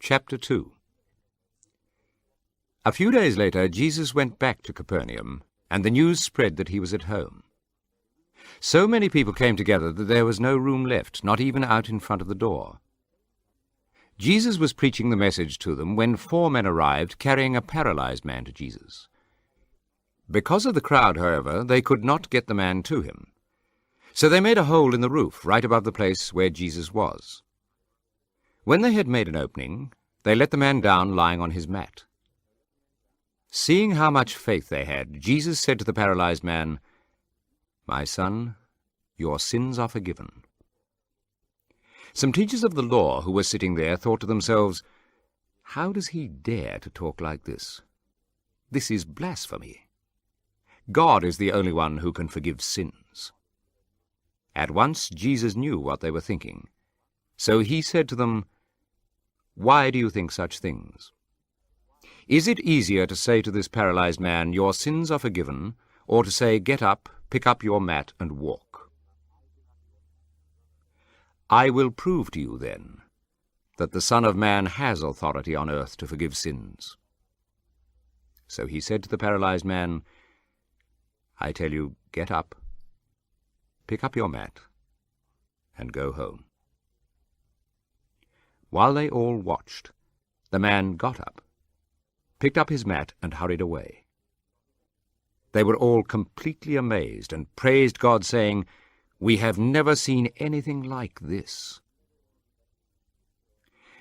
Chapter 2. A few days later, Jesus went back to Capernaum, and the news spread that he was at home. So many people came together that there was no room left, not even out in front of the door. Jesus was preaching the message to them when 4 men arrived carrying a paralyzed man to Jesus. Because of the crowd, however, they could not get the man to him. So they made a hole in the roof right above the place where Jesus was. When they had made an opening, they let the man down lying on his mat. Seeing how much faith they had, Jesus said to the paralyzed man, "My son, your sins are forgiven." Some teachers of the law who were sitting there thought to themselves, "How does he dare to talk like this? This is blasphemy. God is the only one who can forgive sins." At once Jesus knew what they were thinking. So he said to them, "Why do you think such things? Is it easier to say to this paralyzed man, 'Your sins are forgiven,' or to say, 'Get up, pick up your mat, and walk'? I will prove to you, then, that the Son of Man has authority on earth to forgive sins." So he said to the paralyzed man, "I tell you, get up, pick up your mat, and go home." While they all watched, the man got up, picked up his mat, and hurried away. They were all completely amazed and praised God, saying, "We have never seen anything like this."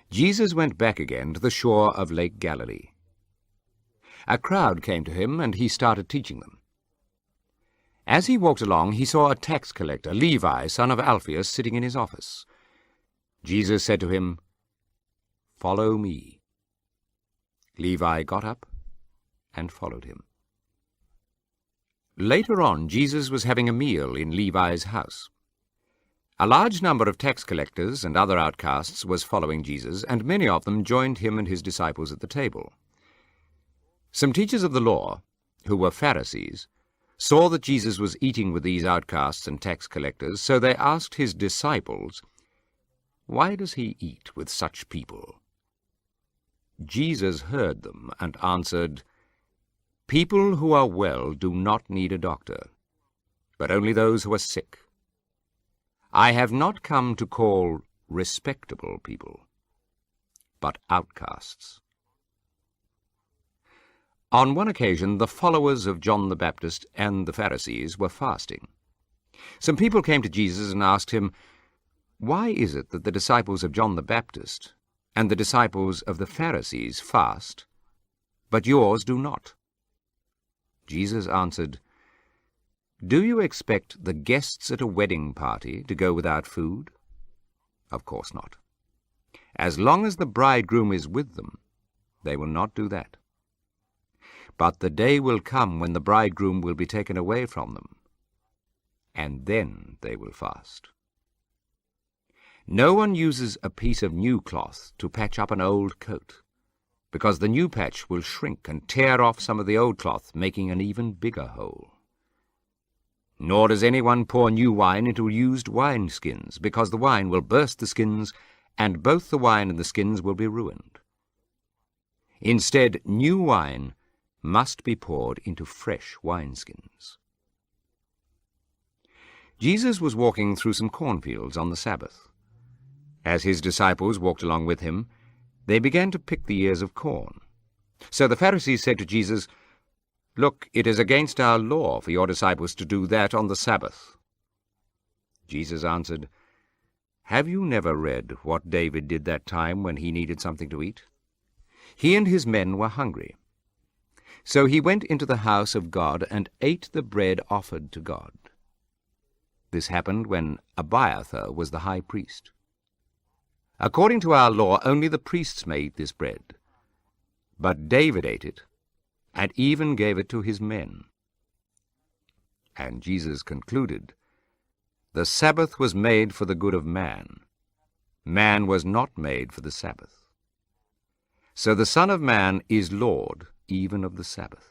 Jesus went back again to the shore of Lake Galilee. A crowd came to him, and he started teaching them. As he walked along, he saw a tax collector, Levi, son of Alphaeus, sitting in his office. Jesus said to him, "Follow me." Levi got up and followed him. Later on, Jesus was having a meal in Levi's house. A large number of tax collectors and other outcasts was following Jesus, and many of them joined him and his disciples at the table. Some teachers of the law, who were Pharisees, saw that Jesus was eating with these outcasts and tax collectors, so they asked his disciples, "Why does he eat with such people?" Jesus heard them and answered, "People who are well do not need a doctor, but only those who are sick. I have not come to call respectable people, but outcasts." On one occasion, the followers of John the Baptist and the Pharisees were fasting. Some people came to Jesus and asked him, "Why is it that the disciples of John the Baptist and the disciples of the Pharisees fast, but yours do not?" Jesus answered, "Do you expect the guests at a wedding party to go without food? Of course not. As long as the bridegroom is with them, they will not do that. But the day will come when the bridegroom will be taken away from them, and then they will fast. No one uses a piece of new cloth to patch up an old coat, because the new patch will shrink and tear off some of the old cloth, making an even bigger hole. Nor does anyone pour new wine into used wineskins, because the wine will burst the skins, and both the wine and the skins will be ruined. Instead, new wine must be poured into fresh wineskins." Jesus was walking through some cornfields on the Sabbath. As his disciples walked along with him, they began to pick the ears of corn. So the Pharisees said to Jesus, "Look, it is against our law for your disciples to do that on the Sabbath." Jesus answered, "Have you never read what David did that time when he needed something to eat? He and his men were hungry. So he went into the house of God and ate the bread offered to God. This happened when Abiathar was the high priest. According to our law, only the priests may eat this bread. But David ate it, and even gave it to his men." And Jesus concluded, "The Sabbath was made for the good of man. Man was not made for the Sabbath. So the Son of Man is Lord even of the Sabbath."